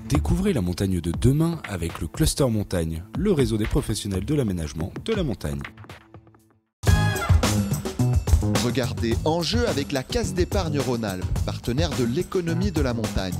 Découvrez la montagne de demain avec le Cluster Montagne, le réseau des professionnels de l'aménagement de la montagne. Regardez Enjeu avec la Caisse d'épargne Rhône-Alpes, partenaire de l'économie de la montagne.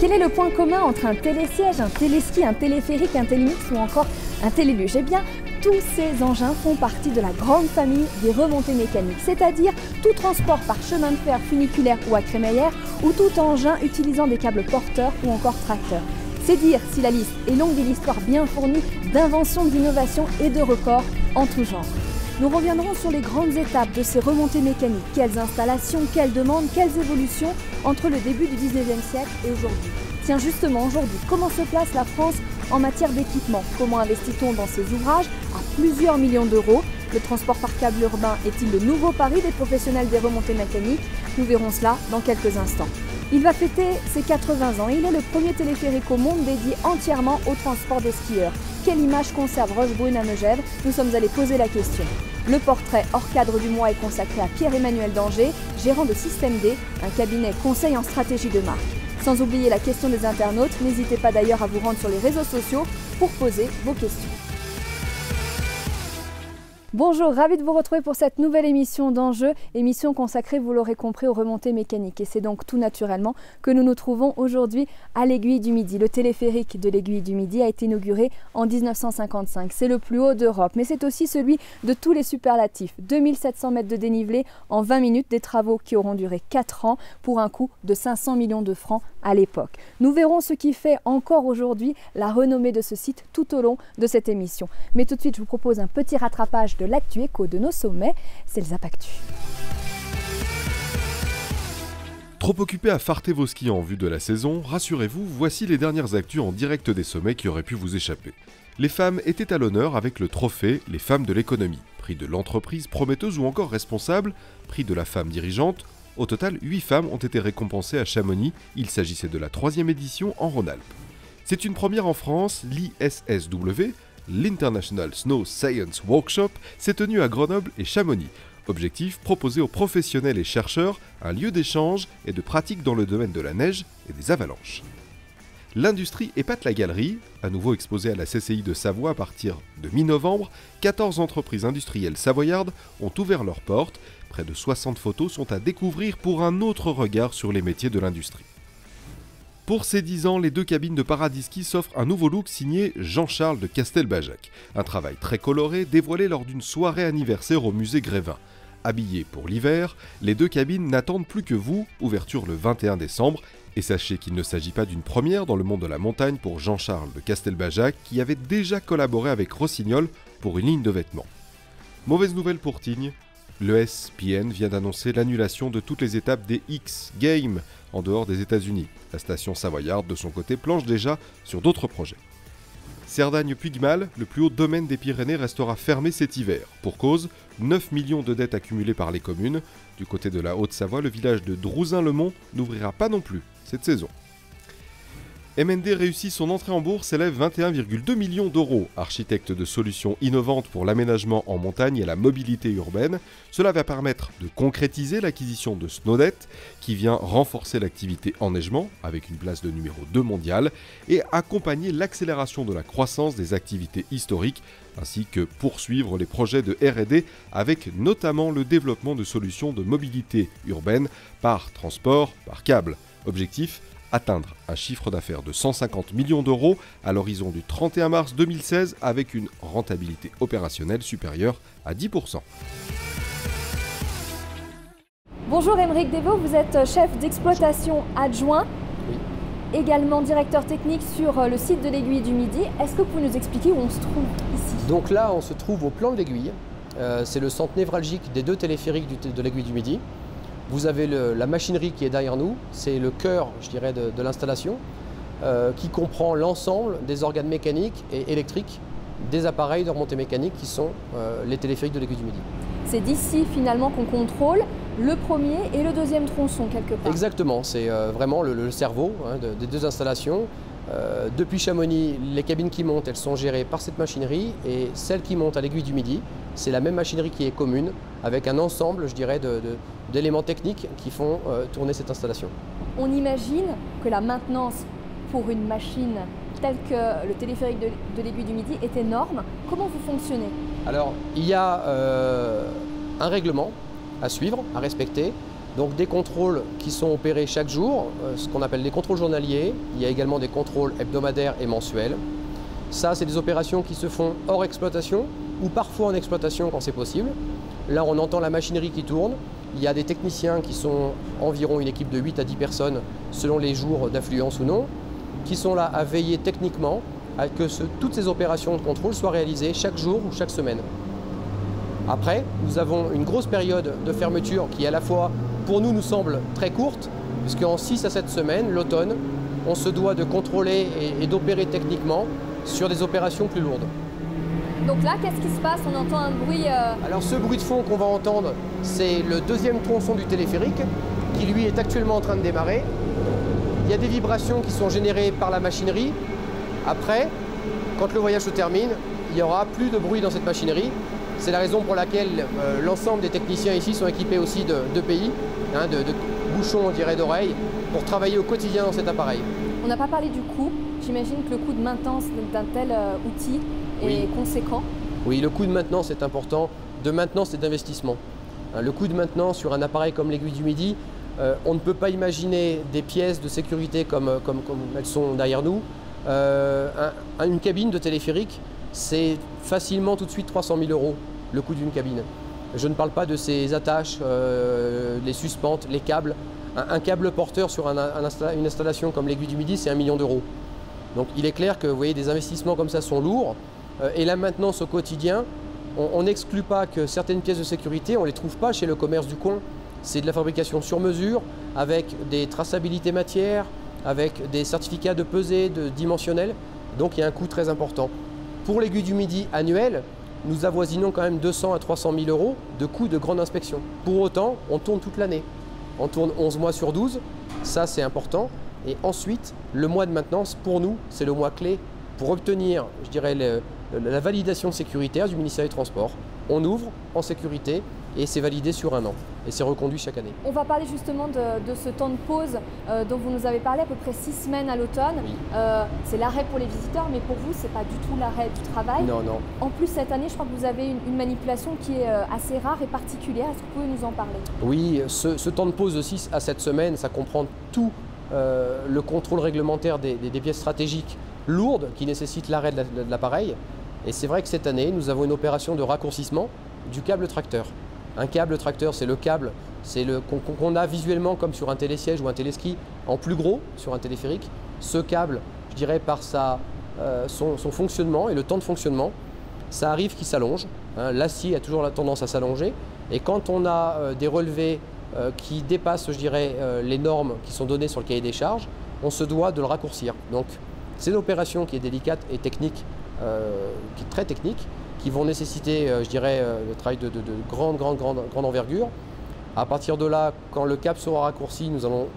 Quel est le point commun entre un télésiège, un téléski, un téléphérique, un télémix ou encore un téléluge? Eh bien, tous ces engins font partie de la grande famille des remontées mécaniques, c'est-à-dire tout transport par chemin de fer funiculaire ou à crémaillère ou tout engin utilisant des câbles porteurs ou encore tracteurs. C'est dire si la liste est longue et l'histoire bien fournie d'inventions, d'innovations et de records en tout genre. Nous reviendrons sur les grandes étapes de ces remontées mécaniques. Quelles installations, quelles demandes, quelles évolutions entre le début du 19e siècle et aujourd'hui. Tiens, justement, aujourd'hui, comment se place la France en matière d'équipement? Comment investit-on dans ces ouvrages à plusieurs millions d'euros? Le transport par câble urbain est-il le nouveau pari des professionnels des remontées mécaniques? Nous verrons cela dans quelques instants. Il va fêter ses 80 ans. Il est le premier téléphérique au monde dédié entièrement au transport des skieurs. Quelle image conserve Rochebrune à Megève? Nous sommes allés poser la question. Le portrait hors cadre du mois est consacré à Pierre-Emmanuel Danger, gérant de Système D, un cabinet conseil en stratégie de marque. Sans oublier la question des internautes, n'hésitez pas d'ailleurs à vous rendre sur les réseaux sociaux pour poser vos questions. Bonjour, ravi de vous retrouver pour cette nouvelle émission d'Enjeu, émission consacrée, vous l'aurez compris, aux remontées mécaniques. Et c'est donc tout naturellement que nous nous trouvons aujourd'hui à l'Aiguille du Midi. Le téléphérique de l'Aiguille du Midi a été inauguré en 1955. C'est le plus haut d'Europe, mais c'est aussi celui de tous les superlatifs. 2700 mètres de dénivelé en 20 minutes, des travaux qui auront duré 4 ans pour un coût de 500 millions de francs à l'époque. Nous verrons ce qui fait encore aujourd'hui la renommée de ce site tout au long de cette émission. Mais tout de suite, je vous propose un petit rattrapage de l'actu éco de nos sommets, c'est le Zap Actu. Trop occupé à farter vos skis en vue de la saison, rassurez-vous, voici les dernières actus en direct des sommets qui auraient pu vous échapper. Les femmes étaient à l'honneur avec le trophée Les Femmes de l'économie, prix de l'entreprise prometteuse ou encore responsable, prix de la femme dirigeante. Au total, 8 femmes ont été récompensées à Chamonix, il s'agissait de la 3e édition en Rhône-Alpes. C'est une première en France, l'ISSW, l'International Snow Science Workshop, s'est tenu à Grenoble et Chamonix. Objectif, proposer aux professionnels et chercheurs un lieu d'échange et de pratique dans le domaine de la neige et des avalanches. L'industrie épate la galerie, à nouveau exposée à la CCI de Savoie à partir de mi-novembre, 14 entreprises industrielles savoyardes ont ouvert leurs portes. Près de 60 photos sont à découvrir pour un autre regard sur les métiers de l'industrie. Pour ses 10 ans, les 2 cabines de Paradis Ski s'offrent un nouveau look signé Jean-Charles de Castelbajac. Un travail très coloré dévoilé lors d'une soirée anniversaire au musée Grévin. Habillés pour l'hiver, les 2 cabines n'attendent plus que vous, ouverture le 21 décembre. Et sachez qu'il ne s'agit pas d'une première dans le monde de la montagne pour Jean-Charles de Castelbajac qui avait déjà collaboré avec Rossignol pour une ligne de vêtements. Mauvaise nouvelle pour Tignes. L'ESPN vient d'annoncer l'annulation de toutes les étapes des X Games en dehors des États-Unis. La station savoyarde, de son côté, planche déjà sur d'autres projets. Cerdagne-Puigmal, le plus haut domaine des Pyrénées, restera fermé cet hiver. Pour cause, 9 millions de dettes accumulées par les communes. Du côté de la Haute-Savoie, le village de Drouzin-le-Mont n'ouvrira pas non plus cette saison. MND réussit son entrée en bourse, s'élève 21,2 millions d'euros. Architecte de solutions innovantes pour l'aménagement en montagne et la mobilité urbaine, cela va permettre de concrétiser l'acquisition de Snowdet, qui vient renforcer l'activité enneigement, avec une place de numéro 2 mondiale, et accompagner l'accélération de la croissance des activités historiques, ainsi que poursuivre les projets de R&D, avec notamment le développement de solutions de mobilité urbaine par transport, par câble. Objectif, atteindre un chiffre d'affaires de 150 millions d'euros à l'horizon du 31 mars 2016 avec une rentabilité opérationnelle supérieure à 10%. Bonjour Aymeric Devaux, vous êtes chef d'exploitation adjoint, également directeur technique sur le site de l'Aiguille du Midi. Est-ce que vous pouvez nous expliquer où on se trouve ici? Donc là, on se trouve au plan de l'Aiguille. C'est le centre névralgique des 2 téléphériques de l'Aiguille du Midi. Vous avez la machinerie qui est derrière nous, c'est le cœur, je dirais, de l'installation, qui comprend l'ensemble des organes mécaniques et électriques des appareils de remontée mécanique qui sont les téléphériques de l'Aiguille du Midi. C'est d'ici finalement qu'on contrôle le premier et le deuxième tronçon quelque part. Exactement, c'est vraiment le cerveau des deux installations. Depuis Chamonix, les cabines qui montent, elles sont gérées par cette machinerie, et celles qui montent à l'Aiguille du Midi, c'est la même machinerie qui est commune, avec un ensemble, je dirais, d'éléments techniques qui font tourner cette installation. On imagine que la maintenance pour une machine telle que le téléphérique de l'Aiguille du Midi est énorme. Comment vous fonctionnez? Alors, il y a un règlement à suivre, à respecter. Donc des contrôles qui sont opérés chaque jour, ce qu'on appelle des contrôles journaliers. Il y a également des contrôles hebdomadaires et mensuels. Ça, c'est des opérations qui se font hors exploitation ou parfois en exploitation quand c'est possible. Là, on entend la machinerie qui tourne. Il y a des techniciens qui sont environ une équipe de 8 à 10 personnes selon les jours d'affluence ou non, qui sont là à veiller techniquement à que toutes ces opérations de contrôle soient réalisées chaque jour ou chaque semaine. Après, nous avons une grosse période de fermeture qui, à la fois, pour nous semble très courte, puisqu'en 6 à 7 semaines, l'automne, on se doit de contrôler et d'opérer techniquement sur des opérations plus lourdes. Donc là, qu'est-ce qui se passe? On entend un bruit... Alors ce bruit de fond qu'on va entendre, c'est le deuxième tronçon du téléphérique, qui lui est actuellement en train de démarrer. Il y a des vibrations qui sont générées par la machinerie. Après, quand le voyage se termine, il n'y aura plus de bruit dans cette machinerie. C'est la raison pour laquelle l'ensemble des techniciens ici sont équipés aussi de PI, de bouchons, on dirait, d'oreilles, pour travailler au quotidien dans cet appareil. On n'a pas parlé du coût. J'imagine que le coût de maintenance d'un tel outil est conséquent. Oui, le coût de maintenance est important, de maintenance et d'investissement. Le coût de maintenance sur un appareil comme l'Aiguille du Midi, on ne peut pas imaginer des pièces de sécurité comme elles sont derrière nous. Une cabine de téléphérique, c'est facilement tout de suite 300 000 € le coût d'une cabine. Je ne parle pas de ses attaches, les suspentes, les câbles. Un câble porteur sur une installation comme l'Aiguille du Midi, c'est 1 million d'euros. Donc il est clair que vous voyez, des investissements comme ça sont lourds. Et la maintenance au quotidien, on n'exclut pas que certaines pièces de sécurité, on ne les trouve pas chez le commerce du coin. C'est de la fabrication sur mesure, avec des traçabilités matières, avec des certificats de pesée, de dimensionnel. Donc il y a un coût très important. Pour l'Aiguille du Midi annuel, nous avoisinons quand même 200 à 300 000 € de coût de grande inspection. Pour autant, on tourne toute l'année. On tourne 11 mois sur 12, ça c'est important. Et ensuite, le mois de maintenance, pour nous, c'est le mois clé pour obtenir, je dirais, la validation sécuritaire du ministère des Transports. On ouvre en sécurité et c'est validé sur 1 an. Et c'est reconduit chaque année. On va parler justement de ce temps de pause dont vous nous avez parlé, à peu près 6 semaines à l'automne. Oui. C'est l'arrêt pour les visiteurs, mais pour vous, ce n'est pas du tout l'arrêt du travail. Non, non. En plus, cette année, je crois que vous avez une manipulation qui est assez rare et particulière. Est-ce que vous pouvez nous en parler? Oui, ce temps de pause de 6 à 7 semaines, ça comprend tout le contrôle réglementaire des pièces stratégiques lourdes qui nécessitent l'arrêt de l'appareil. Et c'est vrai que cette année, nous avons une opération de raccourcissement du câble tracteur. Un câble tracteur, c'est le câble qu'on a visuellement comme sur un télésiège ou un téléski, en plus gros sur un téléphérique. Ce câble, je dirais par son fonctionnement et le temps de fonctionnement, ça arrive qu'il s'allonge. L'acier a toujours la tendance à s'allonger. Et quand on a des relevés qui dépassent, je dirais, les normes qui sont données sur le cahier des charges, on se doit de le raccourcir. Donc c'est une opération qui est délicate et technique, qui est très technique, qui vont nécessiter, je dirais, le travail de grande envergure. À partir de là, quand le câble sera raccourci, nous allons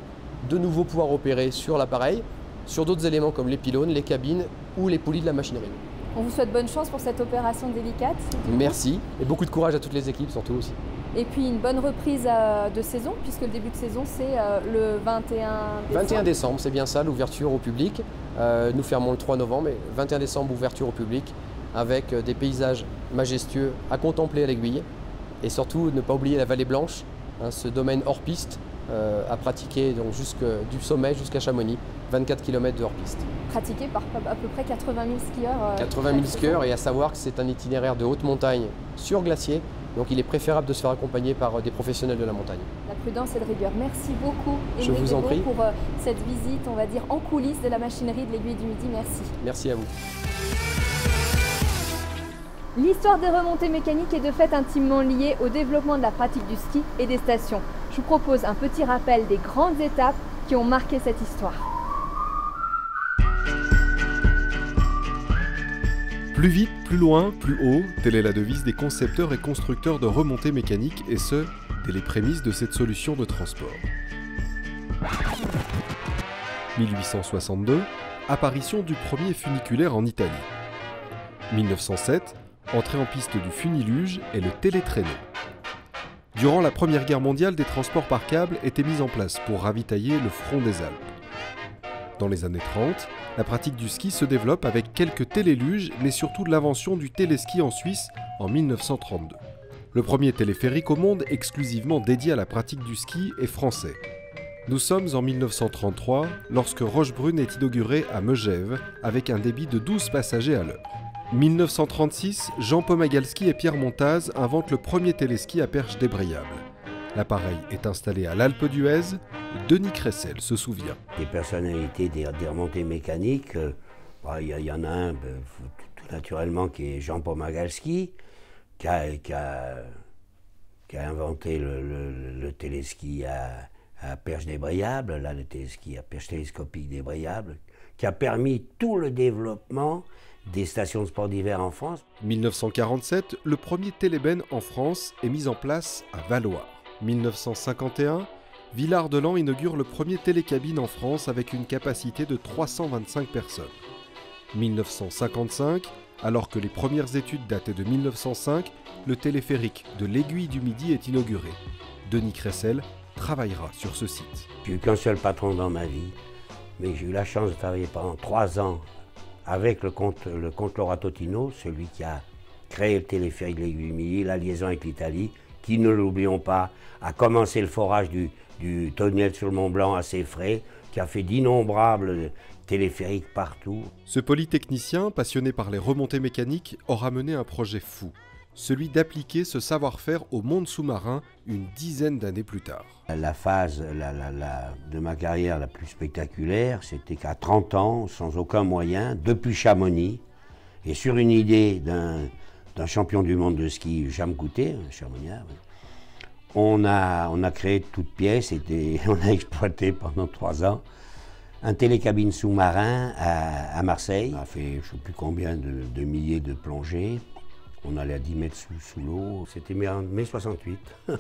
de nouveau pouvoir opérer sur l'appareil, sur d'autres éléments comme les pylônes, les cabines ou les poulies de la machinerie. On vous souhaite bonne chance pour cette opération délicate. Merci, et beaucoup de courage à toutes les équipes, surtout aussi. Et puis une bonne reprise de saison, puisque le début de saison, c'est le 21 décembre. 21 décembre, c'est bien ça, l'ouverture au public. Nous fermons le 3 novembre, mais 21 décembre, ouverture au public, avec des paysages majestueux à contempler à l'Aiguille. Et surtout, ne pas oublier la Vallée Blanche, ce domaine hors piste, à pratiquer donc du sommet jusqu'à Chamonix, 24 km de hors piste. Pratiqué par à peu près 80 000 skieurs. 80 000 skieurs, et à savoir que c'est un itinéraire de haute montagne sur glacier, donc il est préférable de se faire accompagner par des professionnels de la montagne. La prudence et le rigueur. Merci beaucoup, Je vous en prie. pour cette visite, on va dire, en coulisses de la machinerie de l'Aiguille du Midi. Merci. Merci à vous. L'histoire des remontées mécaniques est de fait intimement liée au développement de la pratique du ski et des stations. Je vous propose un petit rappel des grandes étapes qui ont marqué cette histoire. Plus vite, plus loin, plus haut, telle est la devise des concepteurs et constructeurs de remontées mécaniques, et ce, dès les prémices de cette solution de transport. 1862, apparition du premier funiculaire en Italie. 1907, entrée en piste du funiluge et le télétraîneau. Durant la Première Guerre mondiale, des transports par câble étaient mis en place pour ravitailler le front des Alpes. Dans les années 30, la pratique du ski se développe avec quelques téléluges, mais surtout de l'invention du téléski en Suisse en 1932. Le premier téléphérique au monde exclusivement dédié à la pratique du ski est français. Nous sommes en 1933 lorsque Rochebrune est inauguré à Megève avec un débit de 12 passagers à l'heure. 1936, Jean Pomagalski et Pierre Montaz inventent le premier téléski à perche débrayable. L'appareil est installé à l'Alpe d'Huez. Denis Cressel se souvient. Les personnalités des remontées mécaniques, il y en a un tout naturellement qui est Jean Pomagalski, qui a inventé le téléski à perche débrayable, là le téléski à perche télescopique débrayable, qui a permis tout le développement des stations de sport d'hiver en France. 1947, le premier télébène en France est mis en place à Valloire. 1951, Villard-de-Lans inaugure le premier télécabine en France avec une capacité de 325 personnes. 1955, alors que les premières études dataient de 1905, le téléphérique de l'Aiguille du Midi est inauguré. Denis Cressel travaillera sur ce site. J'ai eu qu'un seul patron dans ma vie, mais j'ai eu la chance de travailler pendant 3 ans avec le comte Laura Totino, celui qui a créé le téléphérique de l'Aiguille du Midi, la liaison avec l'Italie, qui, ne l'oublions pas, a commencé le forage du tunnel sur le Mont Blanc à ses frais, qui a fait d'innombrables téléphériques partout. Ce polytechnicien, passionné par les remontées mécaniques, aura mené un projet fou, celui d'appliquer ce savoir-faire au monde sous-marin une dizaine d'années plus tard. La phase de ma carrière la plus spectaculaire, c'était qu'à 30 ans, sans aucun moyen, depuis Chamonix, et sur une idée d'un champion du monde de ski, Jean Coutet, un chamonniard, on a créé de toutes pièces, on a exploité pendant 3 ans un télécabine sous-marin à Marseille. On a fait je ne sais plus combien de milliers de plongées. On allait à 10 mètres sous l'eau. C'était en mai 68. Il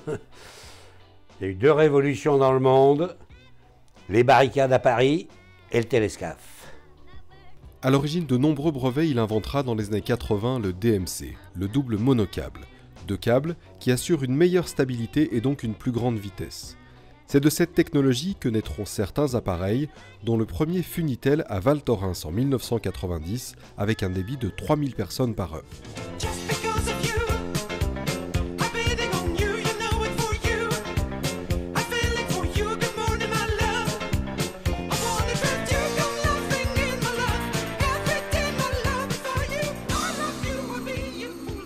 y a eu 2 révolutions dans le monde, les barricades à Paris et le télescaf. À l'origine de nombreux brevets, il inventera dans les années 80 le DMC, le double monocable. 2 câbles qui assurent une meilleure stabilité et donc une plus grande vitesse. C'est de cette technologie que naîtront certains appareils, dont le premier Funitel à Val Thorens en 1990, avec un débit de 3000 personnes par heure.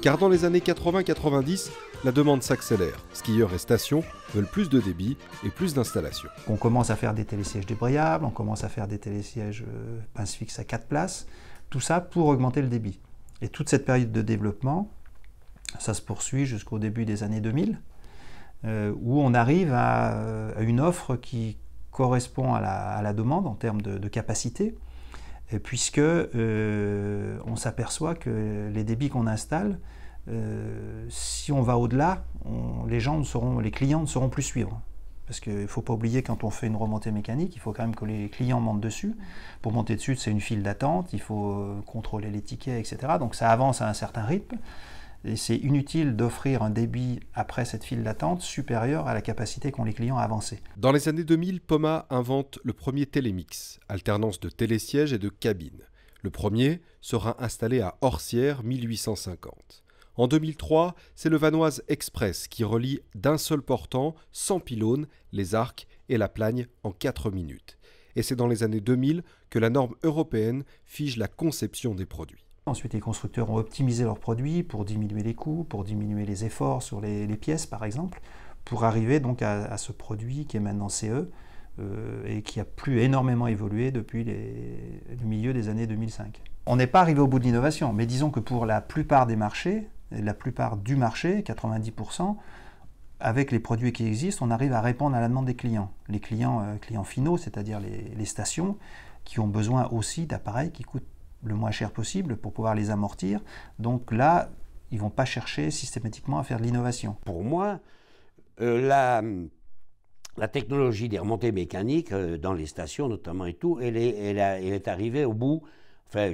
Car dans les années 80-90, la demande s'accélère. Skieurs et stations veulent plus de débit et plus d'installations. On commence à faire des télésièges débrayables, on commence à faire des télésièges pince fixe à 4 places, tout ça pour augmenter le débit. Et toute cette période de développement, ça se poursuit jusqu'au début des années 2000, où on arrive à une offre qui correspond à la demande en termes de capacité, puisque on s'aperçoit que les débits qu'on installe, si on va au-delà, les clients ne sauront plus suivre. Parce qu'il ne faut pas oublier, quand on fait une remontée mécanique, il faut quand même que les clients montent dessus. Pour monter dessus, c'est une file d'attente, il faut contrôler les tickets, etc. Donc ça avance à un certain rythme. Et c'est inutile d'offrir un débit après cette file d'attente supérieur à la capacité qu'ont les clients à avancer. Dans les années 2000, Poma invente le premier télémix, alternance de télésièges et de cabines. Le premier sera installé à Orsières, 1850. En 2003, c'est le Vanoise Express qui relie d'un seul portant, sans pylône, les arcs et la plagne en 4 minutes. Et c'est dans les années 2000 que la norme européenne fige la conception des produits. Ensuite, les constructeurs ont optimisé leurs produits pour diminuer les coûts, pour diminuer les efforts sur les pièces, par exemple, pour arriver donc à ce produit qui est maintenant CE et qui a plus énormément évolué depuis le milieu des années 2005. On n'est pas arrivé au bout de l'innovation, mais disons que pour la plupart des marchés, la plupart du marché, 90%, avec les produits qui existent, on arrive à répondre à la demande des clients. Les clients finaux, c'est-à-dire les stations, qui ont besoin aussi d'appareils qui coûtent le moins cher possible pour pouvoir les amortir. Donc là, ils ne vont pas chercher systématiquement à faire de l'innovation. Pour moi, la technologie des remontées mécaniques dans les stations notamment et tout, elle est arrivée au bout. Enfin,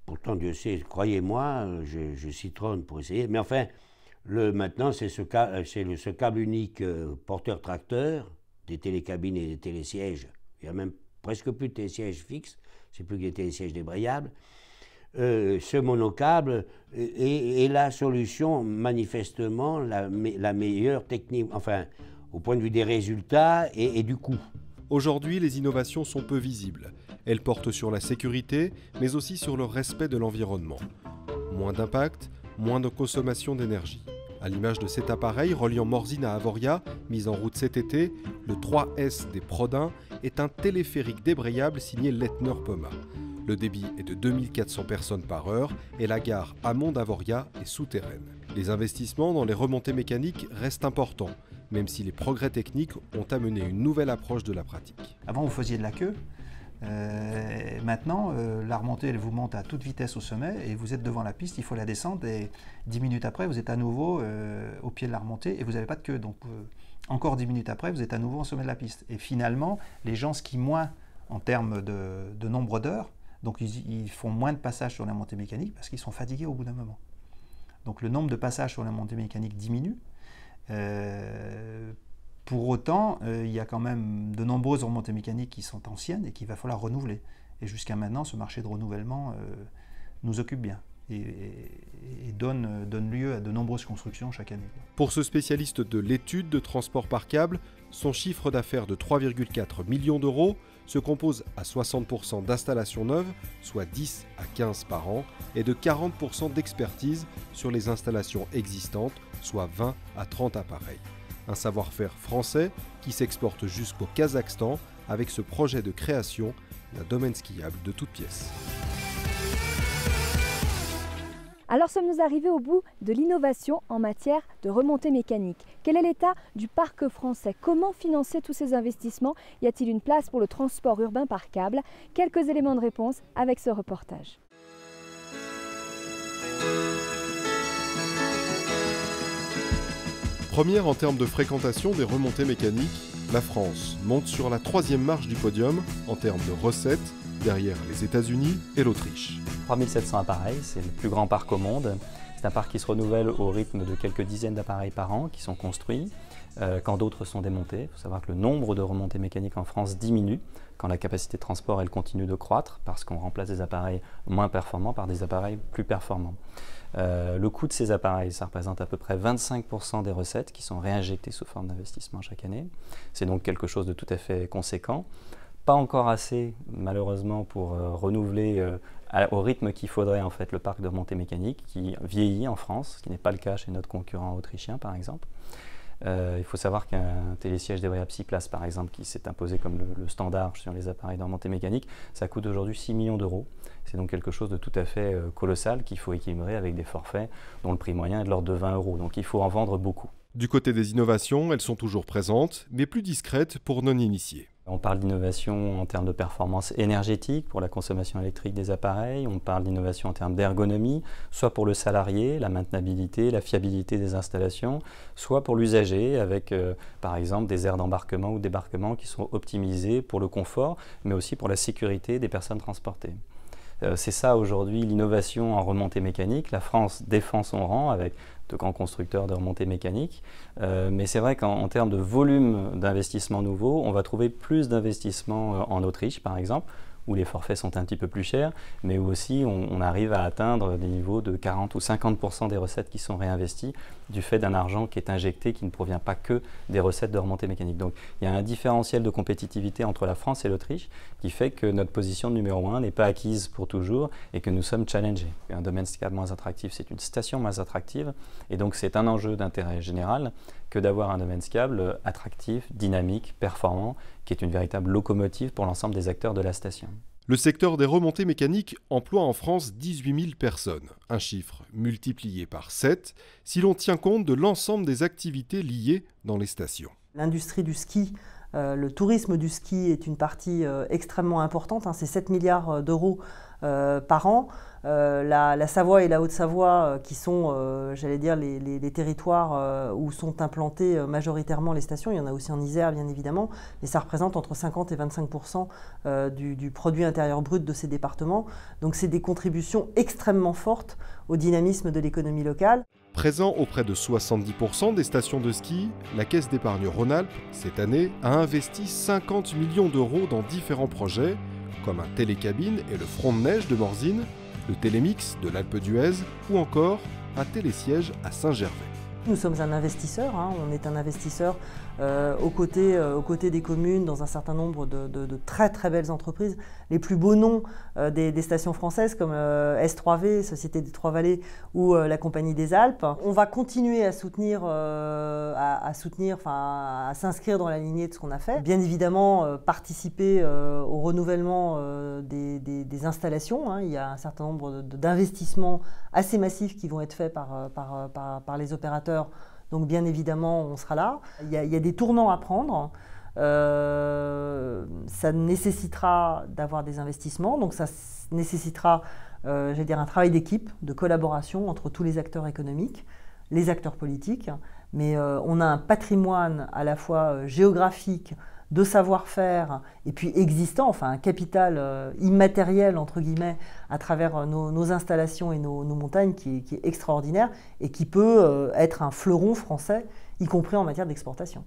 pourtant Dieu sait, croyez-moi, je citronne pour essayer. Mais enfin, maintenant c'est ce câble unique porteur-tracteur, des télécabines et des télésièges. Il n'y a même presque plus de télésièges fixes, c'est plus que des télésièges débrayables. Ce monocâble est la solution, manifestement, la meilleure technique, enfin, au point de vue des résultats et du coût. Aujourd'hui, les innovations sont peu visibles. Elles portent sur la sécurité, mais aussi sur le respect de l'environnement. Moins d'impact, moins de consommation d'énergie. À l'image de cet appareil reliant Morzine à Avoria, mis en route cet été, le 3S des Prodin est un téléphérique débrayable signé Lettner Poma. Le débit est de 2400 personnes par heure et la gare amont d'Avoria est souterraine. Les investissements dans les remontées mécaniques restent importants, même si les progrès techniques ont amené une nouvelle approche de la pratique. Avant, vous faisiez de la queue. Maintenant, la remontée, elle vous monte à toute vitesse au sommet et vous êtes devant la piste, il faut la descendre et 10 minutes après, vous êtes à nouveau au pied de la remontée et vous n'avez pas de queue. Donc, encore 10 minutes après, vous êtes à nouveau au sommet de la piste. Et finalement, les gens skient moins en termes de nombre d'heures, donc ils font moins de passages sur la montée mécanique parce qu'ils sont fatigués au bout d'un moment. Donc, le nombre de passages sur la montée mécanique diminue. Pour autant, il y a quand même de nombreuses remontées mécaniques qui sont anciennes et qu'il va falloir renouveler. Et jusqu'à maintenant, ce marché de renouvellement nous occupe bien et donne lieu à de nombreuses constructions chaque année. Pour ce spécialiste de l'étude de transport par câble, son chiffre d'affaires de 3,4 millions d'euros se compose à 60% d'installations neuves, soit 10 à 15 par an, et de 40% d'expertise sur les installations existantes, soit 20 à 30 appareils. Un savoir-faire français qui s'exporte jusqu'au Kazakhstan avec ce projet de création d'un domaine skiable de toutes pièces. Alors sommes-nous arrivés au bout de l'innovation en matière de remontée mécanique. Quel est l'état du parc français? Comment financer tous ces investissements? Y a-t-il une place pour le transport urbain par câble? Quelques éléments de réponse avec ce reportage. Première en termes de fréquentation des remontées mécaniques, la France monte sur la 3e marche du podium en termes de recettes, derrière les États-Unis et l'Autriche. 3700 appareils, c'est le plus grand parc au monde. C'est un parc qui se renouvelle au rythme de quelques dizaines d'appareils par an qui sont construits, quand d'autres sont démontés. Il faut savoir que le nombre de remontées mécaniques en France diminue quand la capacité de transport elle continue de croître parce qu'on remplace des appareils moins performants par des appareils plus performants. Le coût de ces appareils, ça représente à peu près 25% des recettes qui sont réinjectées sous forme d'investissement chaque année. C'est donc quelque chose de tout à fait conséquent. Pas encore assez, malheureusement, pour renouveler au rythme qu'il faudrait en fait le parc de remontée mécanique qui vieillit en France, ce qui n'est pas le cas chez notre concurrent autrichien par exemple. Il faut savoir qu'un télésiège débrayable 6 places par exemple qui s'est imposé comme le standard sur les appareils de remontée mécanique, ça coûte aujourd'hui 6 millions d'euros. C'est donc quelque chose de tout à fait colossal qu'il faut équilibrer avec des forfaits dont le prix moyen est de l'ordre de 20 euros. Donc il faut en vendre beaucoup. Du côté des innovations, elles sont toujours présentes, mais plus discrètes pour non-initiés. On parle d'innovation en termes de performance énergétique pour la consommation électrique des appareils, on parle d'innovation en termes d'ergonomie, soit pour le salarié, la maintenabilité, la fiabilité des installations, soit pour l'usager avec par exemple des aires d'embarquement ou de débarquement qui sont optimisées pour le confort, mais aussi pour la sécurité des personnes transportées. C'est ça aujourd'hui l'innovation en remontée mécanique. La France défend son rang avec de grands constructeurs de remontée mécanique. Mais c'est vrai qu'en termes de volume d'investissement nouveau, on va trouver plus d'investissements en Autriche par exemple, où les forfaits sont un petit peu plus chers, mais où aussi on arrive à atteindre des niveaux de 40 ou 50% des recettes qui sont réinvesties du fait d'un argent qui est injecté, qui ne provient pas que des recettes de remontée mécanique. Donc il y a un différentiel de compétitivité entre la France et l'Autriche qui fait que notre position de numéro 1 n'est pas acquise pour toujours et que nous sommes challengés. Un domaine skiable moins attractif, c'est une station moins attractive et donc c'est un enjeu d'intérêt général que d'avoir un domaine skiable attractif, dynamique, performant, qui est une véritable locomotive pour l'ensemble des acteurs de la station. Le secteur des remontées mécaniques emploie en France 18 000 personnes, un chiffre multiplié par 7 si l'on tient compte de l'ensemble des activités liées dans les stations. L'industrie du ski, le tourisme du ski est une partie extrêmement importante, c'est 7 milliards d'euros par an. La Savoie et la Haute-Savoie, qui sont, j'allais dire, les territoires où sont implantées majoritairement les stations, il y en a aussi en Isère bien évidemment, mais ça représente entre 50 et 25% du produit intérieur brut de ces départements. Donc c'est des contributions extrêmement fortes au dynamisme de l'économie locale. Présent auprès de 70% des stations de ski, la Caisse d'épargne Rhône-Alpes, cette année, a investi 50 millions d'euros dans différents projets, comme un télécabine et le front de neige de Morzine, le télémix de l'Alpe d'Huez ou encore un télésiège à Saint-Gervais. Nous sommes un investisseur, on est un investisseur aux côtés des communes dans un certain nombre de très très belles entreprises. Les plus beaux noms des stations françaises comme S3V, Société des Trois-Vallées ou la Compagnie des Alpes. On va continuer à soutenir, à s'inscrire dans la lignée de ce qu'on a fait. Bien évidemment, participer au renouvellement des installations. Il y a un certain nombre d'investissements assez massifs qui vont être faits par les opérateurs. Donc bien évidemment, on sera là. Il y a des tournants à prendre. Ça nécessitera d'avoir des investissements. Donc ça nécessitera, j'allais dire, un travail d'équipe, de collaboration entre tous les acteurs économiques, les acteurs politiques. Mais on a un patrimoine à la fois géographique, de savoir-faire et puis existant, enfin un capital immatériel entre guillemets à travers nos installations et nos montagnes qui est extraordinaire et qui peut être un fleuron français, y compris en matière d'exportation.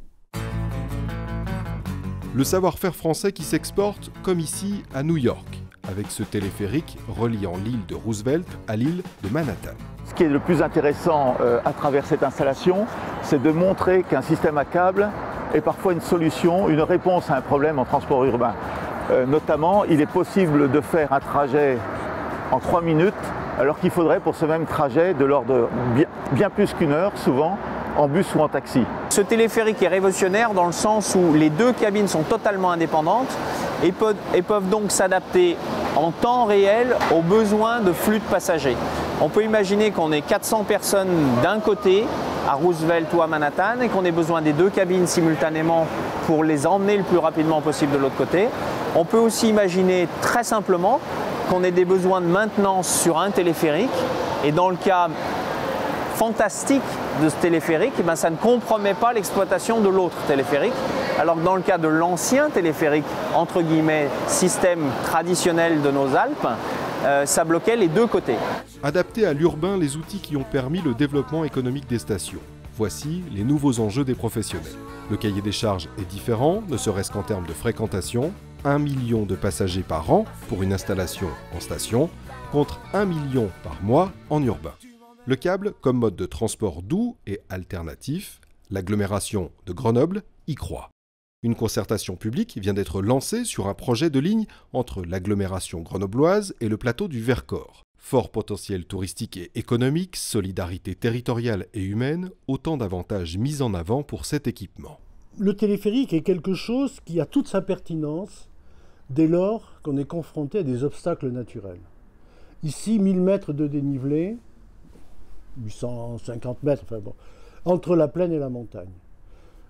Le savoir-faire français qui s'exporte comme ici à New York, avec ce téléphérique reliant l'île de Roosevelt à l'île de Manhattan. Ce qui est le plus intéressant à travers cette installation, c'est de montrer qu'un système à câble est parfois une solution, une réponse à un problème en transport urbain. Notamment, il est possible de faire un trajet en 3 minutes, alors qu'il faudrait pour ce même trajet de l'ordre de bien plus qu'une heure, souvent, en bus ou en taxi. Ce téléphérique est révolutionnaire dans le sens où les deux cabines sont totalement indépendantes et peuvent donc s'adapter en temps réel aux besoins de flux de passagers. On peut imaginer qu'on ait 400 personnes d'un côté, à Roosevelt ou à Manhattan, et qu'on ait besoin des deux cabines simultanément pour les emmener le plus rapidement possible de l'autre côté. On peut aussi imaginer très simplement qu'on ait des besoins de maintenance sur un téléphérique, et dans le cas fantastique de ce téléphérique, ça ne compromet pas l'exploitation de l'autre téléphérique, alors que dans le cas de l'ancien téléphérique, entre guillemets, système traditionnel de nos Alpes, ça bloquait les deux côtés. Adapter à l'urbain les outils qui ont permis le développement économique des stations. Voici les nouveaux enjeux des professionnels. Le cahier des charges est différent, ne serait-ce qu'en termes de fréquentation. 1 million de passagers par an pour une installation en station, contre 1 million par mois en urbain. Le câble comme mode de transport doux et alternatif, l'agglomération de Grenoble y croit. Une concertation publique vient d'être lancée sur un projet de ligne entre l'agglomération grenobloise et le plateau du Vercors. Fort potentiel touristique et économique, solidarité territoriale et humaine, autant d'avantages mis en avant pour cet équipement. Le téléphérique est quelque chose qui a toute sa pertinence dès lors qu'on est confronté à des obstacles naturels. Ici, 1000 mètres de dénivelé, 850 mètres, entre la plaine et la montagne.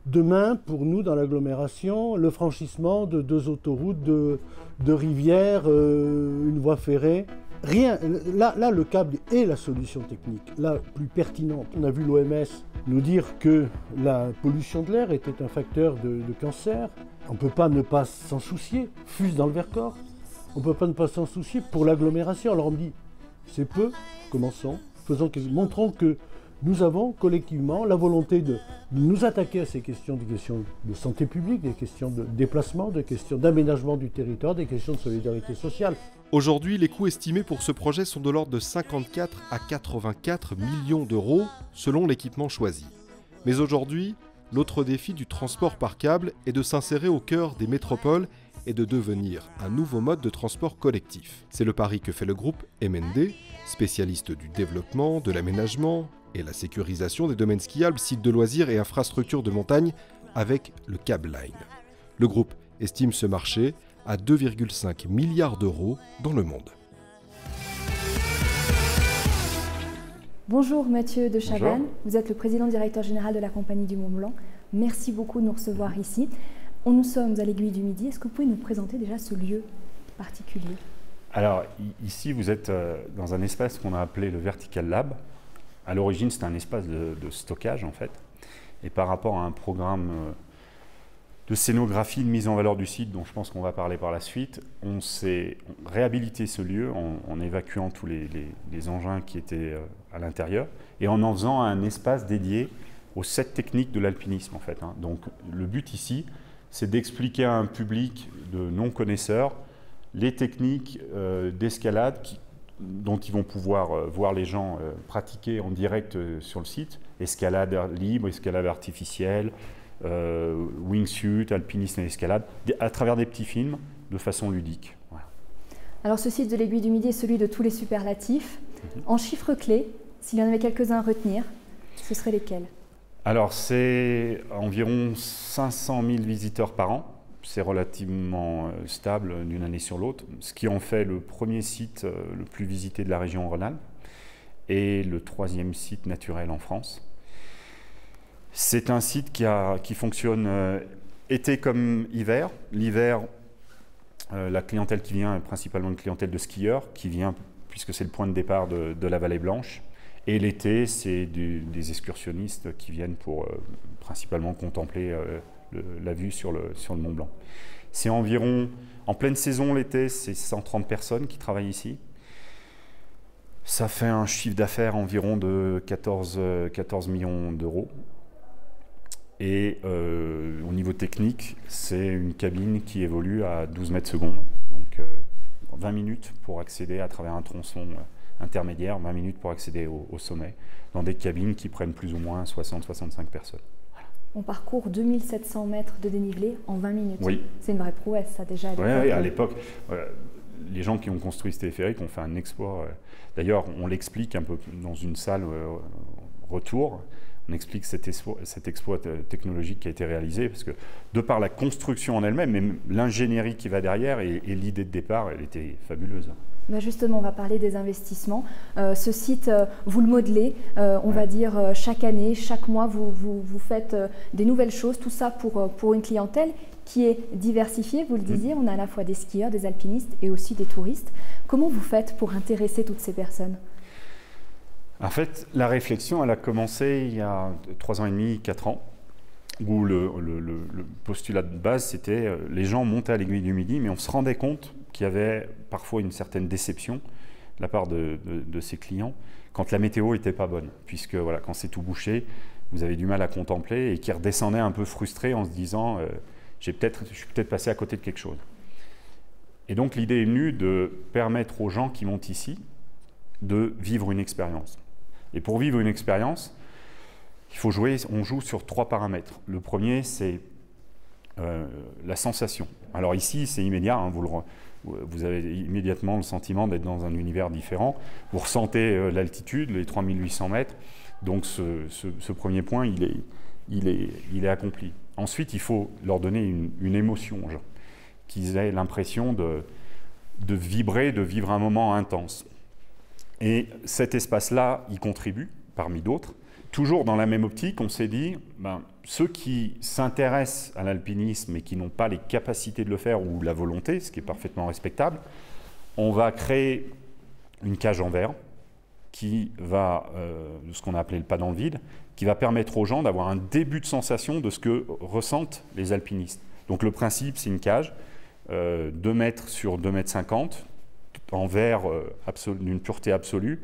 Demain, pour nous, dans l'agglomération, le franchissement de 2 autoroutes, de rivières, une voie ferrée, rien. Là, le câble est la solution technique, la plus pertinente. On a vu l'OMS nous dire que la pollution de l'air était un facteur de cancer. On ne peut pas ne pas s'en soucier, fût-ce dans le Vercors. On ne peut pas ne pas s'en soucier pour l'agglomération. Alors on me dit, c'est peu, commençons, montrons que nous avons collectivement la volonté de nous attaquer à ces questions, des questions de santé publique, des questions de déplacement, des questions d'aménagement du territoire, des questions de solidarité sociale. Aujourd'hui, les coûts estimés pour ce projet sont de l'ordre de 54 à 84 millions d'euros selon l'équipement choisi. Mais aujourd'hui, l'autre défi du transport par câble est de s'insérer au cœur des métropoles et de devenir un nouveau mode de transport collectif. C'est le pari que fait le groupe MND, spécialiste du développement, de l'aménagement et la sécurisation des domaines skiables, sites de loisirs et infrastructures de montagne avec le Cable Line. Le groupe estime ce marché à 2,5 milliards d'euros dans le monde. Bonjour Mathieu de Chavannes, Bonjour. Vous êtes le président directeur général de la Compagnie du Mont Blanc. Merci beaucoup de nous recevoir ici. Nous sommes à l'Aiguille du Midi. Est-ce que vous pouvez nous présenter déjà ce lieu particulier ? Alors, ici, vous êtes dans un espace qu'on a appelé le Vertical Lab. À l'origine, c'était un espace de stockage, en fait. Et par rapport à un programme de scénographie, de mise en valeur du site, dont je pense qu'on va parler par la suite, on s'est réhabilité ce lieu en évacuant tous les engins qui étaient à l'intérieur et en faisant un espace dédié aux 7 techniques de l'alpinisme, en fait. Donc, le but ici, c'est d'expliquer à un public de non-connaisseurs les techniques d'escalade dont ils vont pouvoir voir les gens pratiquer en direct sur le site. Escalade libre, escalade artificielle, wingsuit, alpinisme et escalade, à travers des petits films de façon ludique. Voilà. Alors ce site de l'Aiguille du Midi est celui de tous les superlatifs. En chiffres clés, s'il y en avait quelques-uns à retenir, ce seraient lesquels? Alors c'est environ 500 000 visiteurs par an. C'est relativement stable d'une année sur l'autre, ce qui en fait le premier site le plus visité de la région Rhône-Alpes et le 3e site naturel en France. C'est un site qui fonctionne été comme hiver. L'hiver, la clientèle qui vient est principalement une clientèle de skieurs, qui vient puisque c'est le point de départ de la Vallée Blanche. Et l'été, c'est des excursionnistes qui viennent pour principalement contempler la vue sur le Mont Blanc. C'est environ, en pleine saison l'été, c'est 130 personnes qui travaillent ici. Ça fait un chiffre d'affaires environ de 14 millions d'euros. Et au niveau technique, c'est une cabine qui évolue à 12 mètres secondes. Donc 20 minutes pour accéder à travers un tronçon intermédiaire, 20 minutes pour accéder au sommet, dans des cabines qui prennent plus ou moins 60-65 personnes. On parcourt 2700 mètres de dénivelé en 20 minutes. Oui. C'est une vraie prouesse, ça, déjà à l'époque. Oui, à l'époque, les gens qui ont construit ce téléphérique ont fait un exploit. D'ailleurs, on l'explique un peu dans une salle retour. On explique cet exploit technologique qui a été réalisé, parce que de par la construction en elle-même, même l'ingénierie qui va derrière et l'idée de départ, elle était fabuleuse. Ben justement, on va parler des investissements. Ce site, vous le modelez, on va dire chaque année, chaque mois, vous faites des nouvelles choses, tout ça pour une clientèle qui est diversifiée, vous le disiez. On a à la fois des skieurs, des alpinistes et aussi des touristes. Comment vous faites pour intéresser toutes ces personnes ? En fait, la réflexion, elle a commencé il y a 3 ans et demi, 4 ans, où le postulat de base, c'était les gens montaient à l'Aiguille du Midi, mais on se rendait compte qu'il y avait parfois une certaine déception de la part de ses clients quand la météo n'était pas bonne, puisque voilà, quand c'est tout bouché, vous avez du mal à contempler, et qui redescendaient un peu frustrés en se disant je suis peut-être passé à côté de quelque chose. Et donc l'idée est venue de permettre aux gens qui montent ici de vivre une expérience. Et pour vivre une expérience, on joue sur 3 paramètres. Le premier, c'est la sensation. Alors ici, c'est immédiat, hein, vous avez immédiatement le sentiment d'être dans un univers différent. Vous ressentez l'altitude, les 3800 mètres, donc ce premier point, il est accompli. Ensuite, il faut leur donner une émotion aux gens, qu'ils aient l'impression de vibrer, de vivre un moment intense. Et cet espace-là, il contribue, parmi d'autres. Toujours dans la même optique, on s'est dit, ceux qui s'intéressent à l'alpinisme et qui n'ont pas les capacités de le faire ou la volonté, ce qui est parfaitement respectable, on va créer une cage en verre qui va, ce qu'on a appelé le pas dans le vide, qui va permettre aux gens d'avoir un début de sensation de ce que ressentent les alpinistes. Donc le principe, c'est une cage, 2 mètres sur 2,50 mètres, en verre d'une pureté absolue,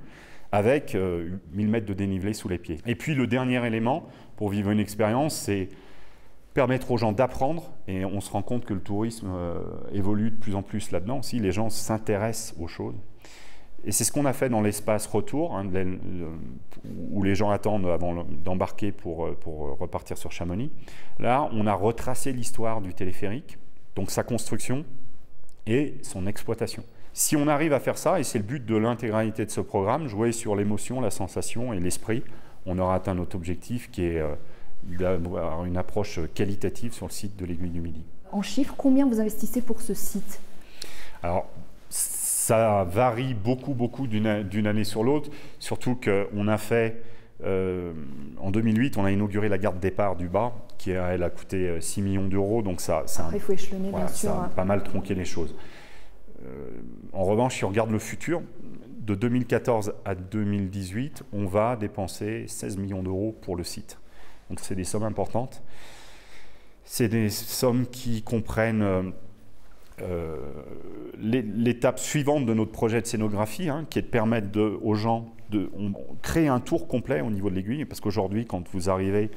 avec 1000 mètres de dénivelé sous les pieds. Et puis le dernier élément pour vivre une expérience, c'est permettre aux gens d'apprendre, et on se rend compte que le tourisme évolue de plus en plus là-dedans aussi, les gens s'intéressent aux choses. Et c'est ce qu'on a fait dans l'espace retour, hein, où les gens attendent avant d'embarquer pour repartir sur Chamonix. Là, on a retracé l'histoire du téléphérique, donc sa construction et son exploitation. Si on arrive à faire ça, et c'est le but de l'intégralité de ce programme, jouer sur l'émotion, la sensation et l'esprit, on aura atteint notre objectif qui est d'avoir une approche qualitative sur le site de l'Aiguille du Midi. En chiffres, combien vous investissez pour ce site ? Alors, ça varie beaucoup d'une année sur l'autre, surtout qu'on a fait, en 2008, on a inauguré la gare de départ du bas, qui elle a coûté 6 millions d'euros, donc ça, il faut échelonner, voilà, bien sûr. Ça a pas mal tronqué les choses. En revanche, si on regarde le futur, de 2014 à 2018, on va dépenser 16 millions d'euros pour le site. Donc c'est des sommes importantes. C'est des sommes qui comprennent l'étape suivante de notre projet de scénographie, qui est de permettre aux gens de créer un tour complet au niveau de l'aiguille, parce qu'aujourd'hui, quand vous arrivez,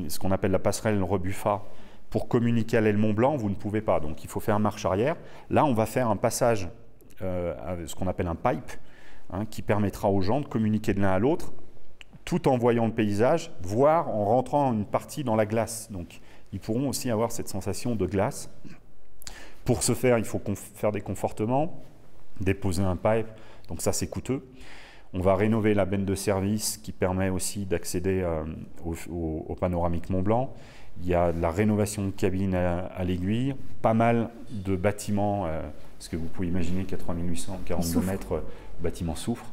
ce qu'on appelle la passerelle Rebuffa, pour communiquer à l'aile Mont-Blanc, vous ne pouvez pas, donc il faut faire marche arrière. Là, on va faire un passage, ce qu'on appelle un pipe, qui permettra aux gens de communiquer de l'un à l'autre, tout en voyant le paysage, voire en rentrant une partie dans la glace. Donc, ils pourront aussi avoir cette sensation de glace. Pour ce faire, il faut faire des confortements, déposer un pipe, donc ça c'est coûteux. On va rénover la benne de service qui permet aussi d'accéder au panoramique Mont-Blanc. Il y a de la rénovation de cabines à l'aiguille, pas mal de bâtiments, parce que vous pouvez imaginer qu'à 3842 mètres, bâtiment souffre,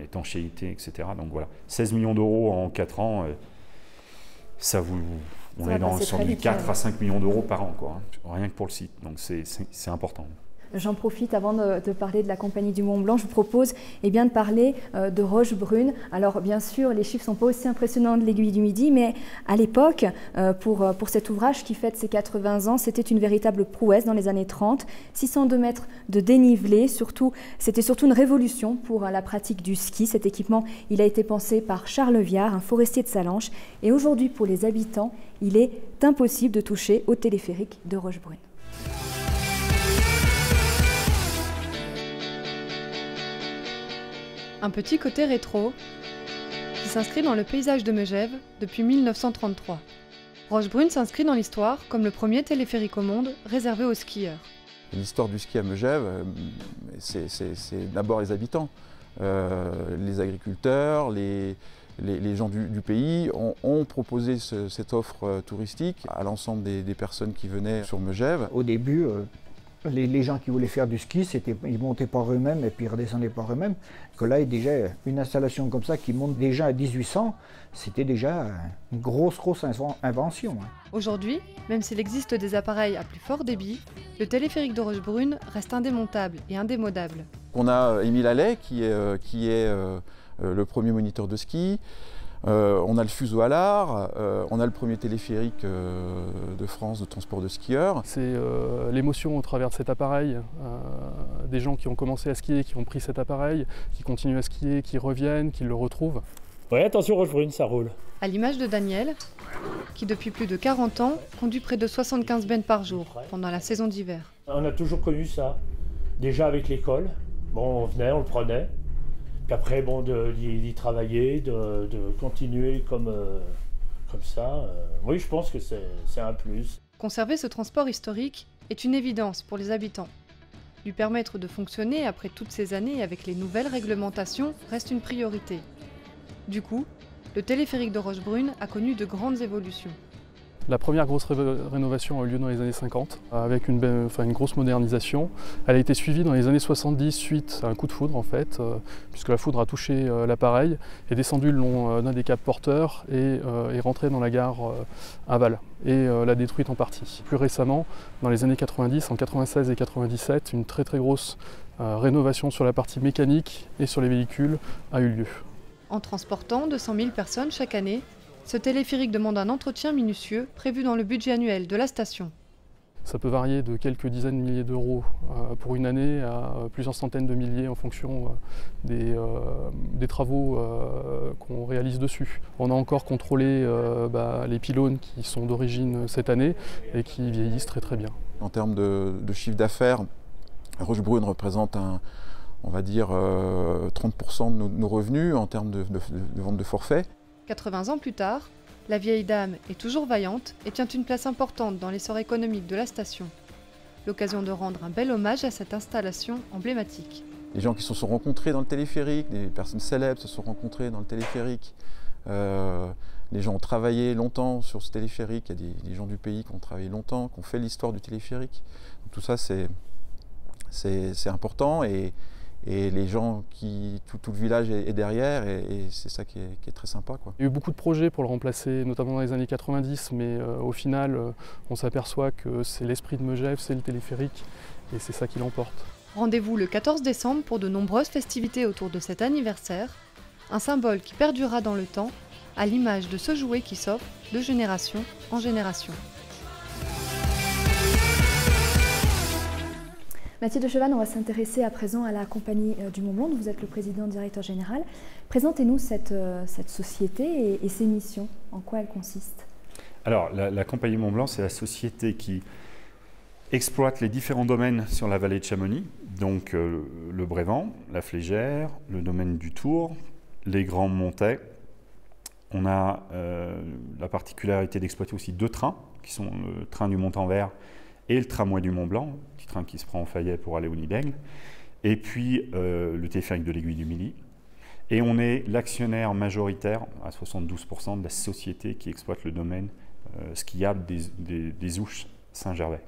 étanchéité, etc. Donc voilà, 16 millions d'euros en 4 ans, on est sur du 4 à 5 millions d'euros par an, quoi, rien que pour le site, donc c'est important. J'en profite avant de parler de la Compagnie du Mont Blanc. Je vous propose de parler de Rochebrune. Alors bien sûr, les chiffres ne sont pas aussi impressionnants de l'Aiguille du Midi, mais à l'époque, pour cet ouvrage qui fête ses 80 ans, c'était une véritable prouesse dans les années 30. 602 mètres de dénivelé, c'était surtout une révolution pour la pratique du ski. Cet équipement, il a été pensé par Charles Viard, un forestier de Sallanches. Et aujourd'hui, pour les habitants, il est impossible de toucher au téléphérique de Rochebrune. Un petit côté rétro qui s'inscrit dans le paysage de Megève depuis 1933. Rochebrune s'inscrit dans l'histoire comme le premier téléphérique au monde réservé aux skieurs. L'histoire du ski à Megève, c'est d'abord les habitants, les agriculteurs, les gens du pays ont proposé cette offre touristique à l'ensemble des personnes qui venaient sur Megève. Au début, les gens qui voulaient faire du ski, ils montaient par eux-mêmes et puis ils redescendaient par eux-mêmes. Que là, déjà, une installation comme ça qui monte déjà à 1800, c'était déjà une grosse invention. Aujourd'hui, même s'il existe des appareils à plus fort débit, le téléphérique de Rochebrune reste indémontable et indémodable. On a Émile Allais qui est le premier moniteur de ski. On a le fuseau Allard, on a le premier téléphérique de France de transport de skieurs. C'est l'émotion au travers de cet appareil, des gens qui ont commencé à skier, qui ont pris cet appareil, qui continuent à skier, qui reviennent, qui le retrouvent. Ouais, attention Rochebrune, ça roule. À l'image de Daniel, qui depuis plus de 40 ans conduit près de 75 bennes par jour pendant la saison d'hiver. On a toujours connu ça, déjà avec l'école. Bon, on venait, on le prenait. Puis après, bon, d'y travailler, de continuer comme ça, oui, je pense que c'est un plus. Conserver ce transport historique est une évidence pour les habitants. Lui permettre de fonctionner après toutes ces années avec les nouvelles réglementations reste une priorité. Du coup, le téléphérique de Rochebrune a connu de grandes évolutions. La première grosse rénovation a eu lieu dans les années 50, avec une grosse modernisation. Elle a été suivie dans les années 70 suite à un coup de foudre, en fait, puisque la foudre a touché l'appareil, est descendue le long d'un des câbles porteurs et est rentrée dans la gare aval, et l'a détruite en partie. Plus récemment, dans les années 90, en 96 et 97, une très grosse rénovation sur la partie mécanique et sur les véhicules a eu lieu. En transportant 200 000 personnes chaque année, ce téléphérique demande un entretien minutieux prévu dans le budget annuel de la station. Ça peut varier de quelques dizaines de milliers d'euros pour une année à plusieurs centaines de milliers en fonction des travaux qu'on réalise dessus. On a encore contrôlé les pylônes qui sont d'origine cette année et qui vieillissent très bien. En termes de chiffre d'affaires, Rochebrune représente on va dire 30% de nos revenus en termes de vente de forfaits. 80 ans plus tard, la vieille dame est toujours vaillante et tient une place importante dans l'essor économique de la station. L'occasion de rendre un bel hommage à cette installation emblématique. Les gens qui se sont rencontrés dans le téléphérique, des personnes célèbres se sont rencontrées dans le téléphérique. Les gens ont travaillé longtemps sur ce téléphérique. Il y a des gens du pays qui ont travaillé longtemps, qui ont fait l'histoire du téléphérique. Donc, tout ça, c'est important. Et les gens, tout le village est derrière et c'est ça qui est très sympa, quoi. Il y a eu beaucoup de projets pour le remplacer, notamment dans les années 90, mais au final, on s'aperçoit que c'est l'esprit de Megève, c'est le téléphérique et c'est ça qui l'emporte. Rendez-vous le 14 décembre pour de nombreuses festivités autour de cet anniversaire, un symbole qui perdurera dans le temps, à l'image de ce jouet qui s'offre de génération en génération. Mathieu de Chevannes, on va s'intéresser à présent à la Compagnie du Mont Blanc, dont vous êtes le président directeur général. Présentez-nous cette société et ses missions. En quoi elle consiste? Alors, la Compagnie Mont Blanc, c'est la société qui exploite les différents domaines sur la vallée de Chamonix, donc le Brévent, la Flégère, le domaine du Tour, les Grands Montets. On a la particularité d'exploiter aussi 2 trains, qui sont le train du Montanvert et le tramway du Mont Blanc, petit train qui se prend en Fayet pour aller au Nidaigle, et puis le téléphérique de l'Aiguille du Midi. Et on est l'actionnaire majoritaire à 72% de la société qui exploite le domaine skiable des Ouches Saint-Gervais.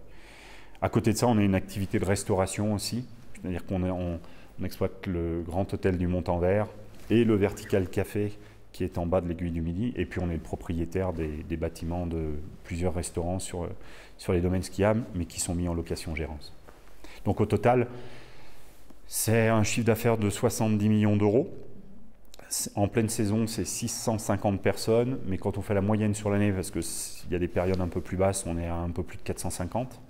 À côté de ça, on a une activité de restauration aussi, c'est-à-dire qu'on exploite le Grand Hôtel du Montanvert et le Vertical Café qui est en bas de l'Aiguille du Midi, et puis on est le propriétaire des bâtiments de plusieurs restaurants sur les domaines skiables, mais qui sont mis en location-gérance. Donc au total, c'est un chiffre d'affaires de 70 millions d'euros. En pleine saison, c'est 650 personnes, mais quand on fait la moyenne sur l'année, parce qu'il y a des périodes un peu plus basses, on est à un peu plus de 450.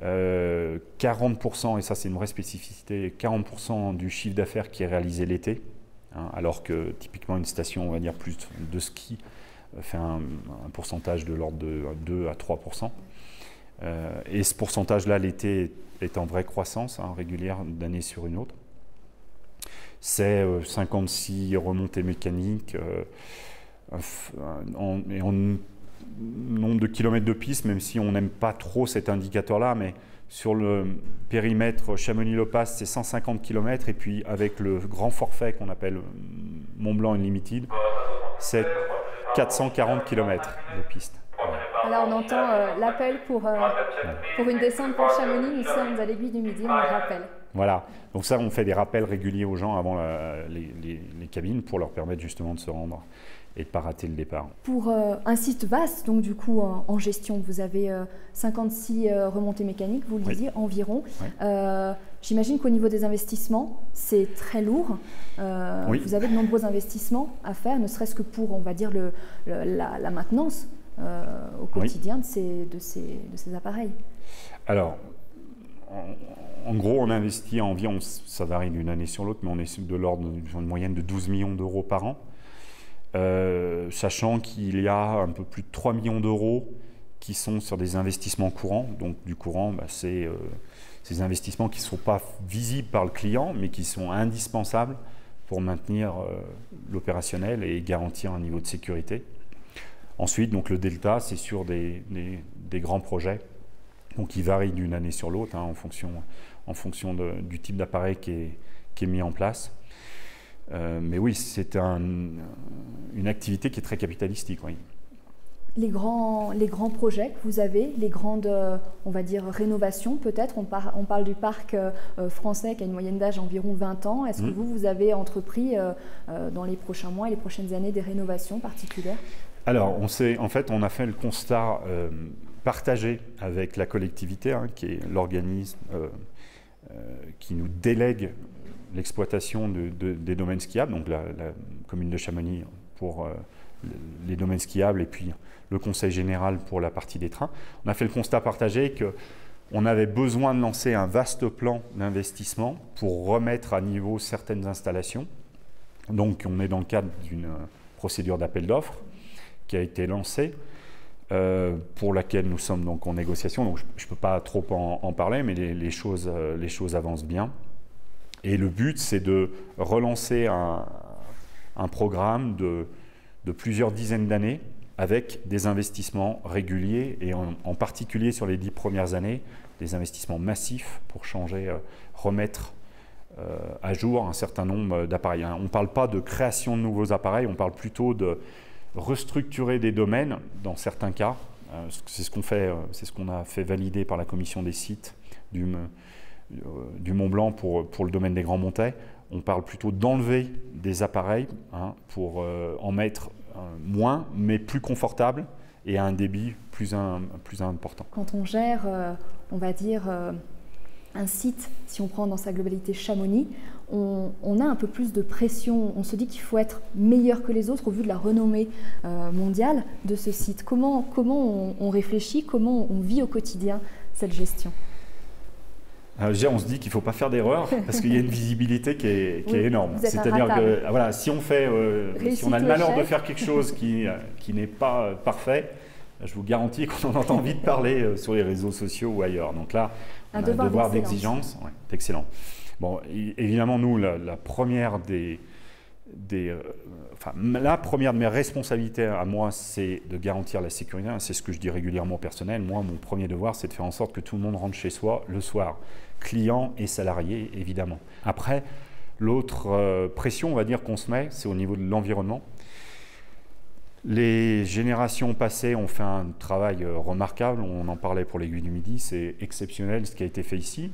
40%, et ça c'est une vraie spécificité, 40% du chiffre d'affaires qui est réalisé l'été, hein, alors que typiquement une station, on va dire plus de ski, fait un pourcentage de l'ordre de 2 à 3%. Et ce pourcentage-là, l'été, est en vraie croissance, hein, régulière d'année sur une autre. C'est 56 remontées mécaniques, et en nombre de kilomètres de piste, même si on n'aime pas trop cet indicateur-là, mais sur le périmètre Chamonix-Le-Pas, c'est 150 km, et puis avec le grand forfait qu'on appelle Mont Blanc Unlimited, c'est 440 km de piste. Là, on entend l'appel pour une descente pour Chamonix. Nous sommes à l'Aiguille du Midi, on le rappelle. Voilà, donc ça, on fait des rappels réguliers aux gens avant les cabines pour leur permettre justement de se rendre et de ne pas rater le départ. Pour un site vaste, donc du coup en gestion, vous avez 56 remontées mécaniques, vous le disiez, environ. Oui. J'imagine qu'au niveau des investissements, c'est très lourd. Oui. Vous avez de nombreux investissements à faire, ne serait-ce que pour, on va dire, la maintenance au quotidien de ces appareils. Alors, en gros, on investit environ, ça varie d'une année sur l'autre, mais on est de l'ordre d'une moyenne de 12 millions d'euros par an. Sachant qu'il y a un peu plus de 3 millions d'euros qui sont sur des investissements courants. Donc du courant, c'est ces investissements qui ne sont pas visibles par le client, mais qui sont indispensables pour maintenir l'opérationnel et garantir un niveau de sécurité. Ensuite, donc, le delta, c'est sur des grands projets, donc qui varient d'une année sur l'autre, hein, en fonction du type d'appareil qui est mis en place. Mais oui, c'est une activité qui est très capitalistique. Oui. Les grands projets que vous avez, les grandes, on va dire, rénovations peut-être, on parle du parc français qui a une moyenne d'âge environ 20 ans. Est-ce que vous avez entrepris dans les prochains mois et les prochaines années des rénovations particulières? Alors, en fait, on a fait le constat partagé avec la collectivité, hein, qui est l'organisme qui nous délègue l'exploitation des domaines skiables, donc la commune de Chamonix pour les domaines skiables et puis le conseil général pour la partie des trains. On a fait le constat partagé qu'on avait besoin de lancer un vaste plan d'investissement pour remettre à niveau certaines installations. Donc on est dans le cadre d'une procédure d'appel d'offres qui a été lancée, pour laquelle nous sommes donc en négociation. Donc je ne peux pas trop en parler, mais les choses avancent bien. Et le but, c'est de relancer un programme de plusieurs dizaines d'années avec des investissements réguliers et en particulier sur les 10 premières années, des investissements massifs pour changer, remettre à jour un certain nombre d'appareils. On ne parle pas de création de nouveaux appareils, on parle plutôt de restructurer des domaines dans certains cas. C'est ce qu'on a fait valider par la commission des sites du Mont Blanc pour le domaine des Grands Montets. On parle plutôt d'enlever des appareils, hein, pour en mettre moins, mais plus confortable et à un débit plus important. Quand on gère, on va dire, un site, si on prend dans sa globalité Chamonix, on a un peu plus de pression. On se dit qu'il faut être meilleur que les autres au vu de la renommée mondiale de ce site. Comment on réfléchit, comment on vit au quotidien cette gestion? Déjà, on se dit qu'il ne faut pas faire d'erreur parce qu'il y a une visibilité qui est énorme. C'est-à-dire que voilà, si on a le malheur de faire quelque chose qui n'est pas parfait, je vous garantis qu'on en entend vite parler sur les réseaux sociaux ou ailleurs. Donc là, on a un devoir d'exigence. Ouais, c'est excellent. Bon, évidemment, nous, la première de mes responsabilités à moi, c'est de garantir la sécurité. C'est ce que je dis régulièrement au personnel. Moi, mon premier devoir, c'est de faire en sorte que tout le monde rentre chez soi le soir. Clients et salariés, évidemment. Après, l'autre pression, on va dire, qu'on se met, c'est au niveau de l'environnement. Les générations passées ont fait un travail remarquable. On en parlait pour l'Aiguille du Midi. C'est exceptionnel ce qui a été fait ici.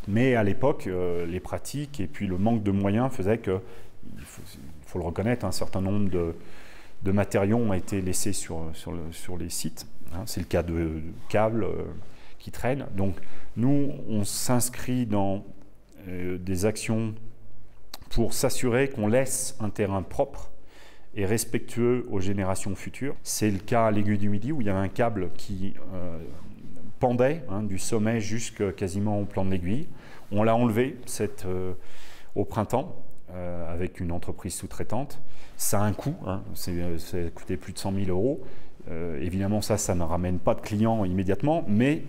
Mais à l'époque, les pratiques et puis le manque de moyens faisaient que, il faut le reconnaître, un certain nombre de matériaux ont été laissés sur les sites. C'est le cas de câbles qui traînent. Donc nous, on s'inscrit dans des actions pour s'assurer qu'on laisse un terrain propre et respectueux aux générations futures. C'est le cas à l'Aiguille du Midi où il y avait un câble qui pendait du sommet jusqu'à quasiment au plan de l'aiguille. On l'a enlevé au printemps avec une entreprise sous-traitante. Ça a un coût, ça a coûté plus de 100 000 euros. Évidemment, ça ne ramène pas de clients immédiatement, mais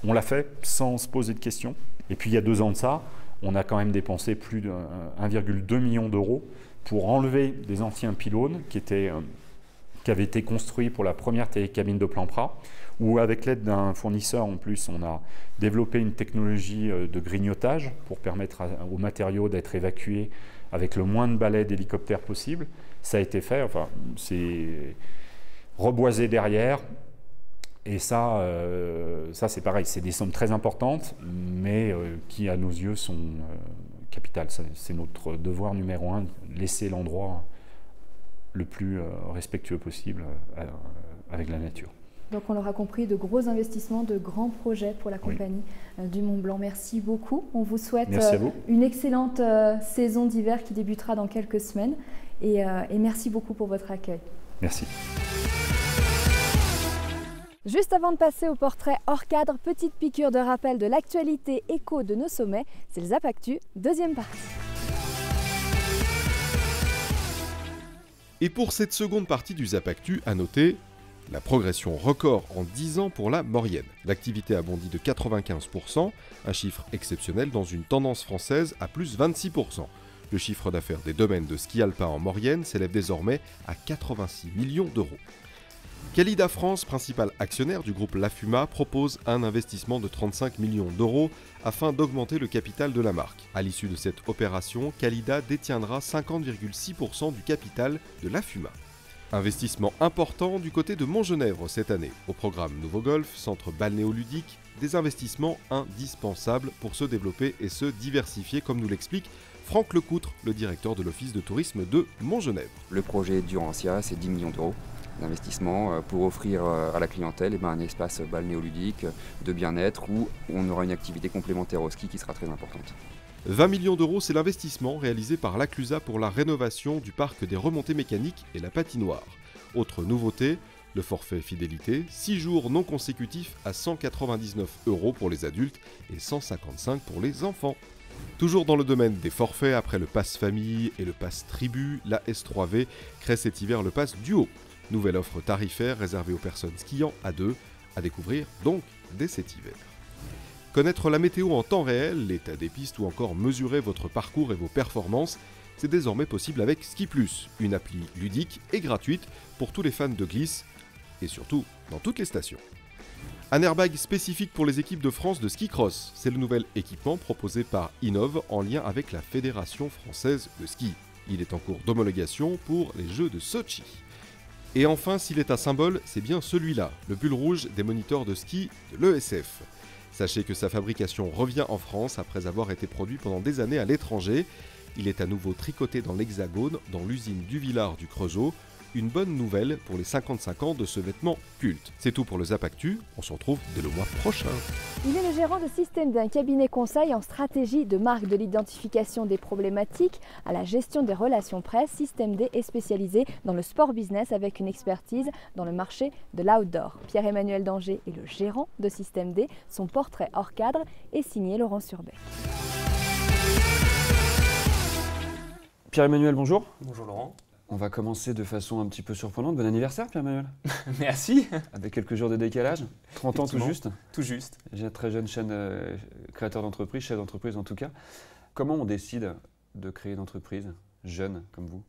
on l'a fait sans se poser de questions. Et puis il y a 2 ans de ça, on a quand même dépensé plus de 1,2 million d'euros pour enlever des anciens pylônes qui avaient été construits pour la première télécabine de Plan-Pras, où avec l'aide d'un fournisseur en plus, on a développé une technologie de grignotage pour permettre aux matériaux d'être évacués avec le moins de balais d'hélicoptères possible. Ça a été fait, enfin, c'est reboisé derrière. Et ça c'est pareil, c'est des sommes très importantes, mais qui à nos yeux sont capitales. C'est notre devoir numéro 1, laisser l'endroit le plus respectueux possible avec la nature. Donc on l'aura compris, de gros investissements, de grands projets pour la compagnie du Mont Blanc. Merci beaucoup. On vous souhaite une excellente saison d'hiver qui débutera dans quelques semaines. Et merci beaucoup pour votre accueil. Merci. Juste avant de passer au portrait hors cadre, petite piqûre de rappel de l'actualité éco de nos sommets. C'est le Zap Actu, deuxième partie. Et pour cette seconde partie du Zap Actu, à noter la progression record en 10 ans pour la Maurienne. L'activité a bondi de 95%, un chiffre exceptionnel dans une tendance française à plus 26%. Le chiffre d'affaires des domaines de ski alpin en Maurienne s'élève désormais à 86 millions d'euros. Qualida France, principal actionnaire du groupe Lafuma, propose un investissement de 35 millions d'euros afin d'augmenter le capital de la marque. À l'issue de cette opération, Qualida détiendra 50,6% du capital de Lafuma. Investissement important du côté de Montgenèvre cette année. Au programme Nouveau Golf, centre balnéoludique, des investissements indispensables pour se développer et se diversifier, comme nous l'explique Franck Lecoutre, le directeur de l'Office de tourisme de Montgenèvre. Le projet Durantia, c'est 10 millions d'euros d'investissement pour offrir à la clientèle un espace balnéoludique de bien-être où on aura une activité complémentaire au ski qui sera très importante. 20 millions d'euros, c'est l'investissement réalisé par l'Aclusa pour la rénovation du parc des remontées mécaniques et la patinoire. Autre nouveauté, le forfait fidélité, 6 jours non consécutifs à 199 € pour les adultes et 155 pour les enfants. Toujours dans le domaine des forfaits, après le pass famille et le pass tribu, la S3V crée cet hiver le pass duo. Nouvelle offre tarifaire réservée aux personnes skiant à 2, à découvrir donc dès cet hiver. Connaître la météo en temps réel, l'état des pistes ou encore mesurer votre parcours et vos performances, c'est désormais possible avec Ski+, une appli ludique et gratuite pour tous les fans de glisse et surtout dans toutes les stations. Un airbag spécifique pour les équipes de France de ski cross, c'est le nouvel équipement proposé par Innov en lien avec la Fédération française de ski. Il est en cours d'homologation pour les Jeux de Sochi. Et enfin, s'il est un symbole, c'est bien celui-là, le pull rouge des moniteurs de ski de l'ESF. Sachez que sa fabrication revient en France après avoir été produit pendant des années à l'étranger. Il est à nouveau tricoté dans l'Hexagone, dans l'usine du Villard du Creusot. une bonne nouvelle pour les 55 ans de ce vêtement culte. C'est tout pour le Zap Actu, on se retrouve dès le mois prochain. Il est le gérant de Système D, un cabinet conseil en stratégie de marque, de l'identification des problématiques à la gestion des relations presse. Système D est spécialisé dans le sport business avec une expertise dans le marché de l'outdoor. Pierre-Emmanuel Danger est le gérant de Système D. Son portrait hors cadre est signé Laurent Surbeck. Pierre-Emmanuel, bonjour. Bonjour Laurent. On va commencer de façon un petit peu surprenante. Bon anniversaire Pierre-Emmanuel. Merci. Avec quelques jours de décalage. 30 ans tout juste. Tout juste. J'ai un très jeune créateur d'entreprise, chef d'entreprise en tout cas. Comment on décide de créer une entreprise, jeune comme vous?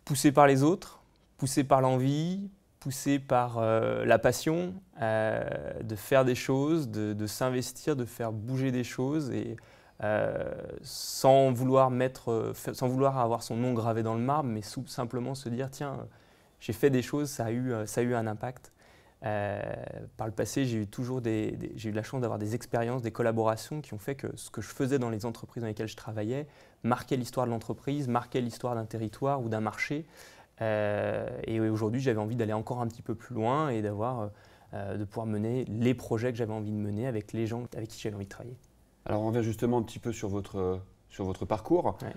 Poussé par les autres, poussé par l'envie, poussé par la passion, de faire des choses, de s'investir, de faire bouger des choses et sans vouloir avoir son nom gravé dans le marbre, mais simplement se dire tiens, j'ai fait des choses, ça a eu un impact. Par le passé, j'ai eu la chance d'avoir des expériences, des collaborations qui ont fait que ce que je faisais dans les entreprises dans lesquelles je travaillais marquait l'histoire de l'entreprise, marquait l'histoire d'un territoire ou d'un marché. Et aujourd'hui, j'avais envie d'aller encore un petit peu plus loin et de pouvoir mener les projets que j'avais envie de mener avec les gens avec qui j'avais envie de travailler. Alors on revient justement un petit peu sur votre parcours. Ouais.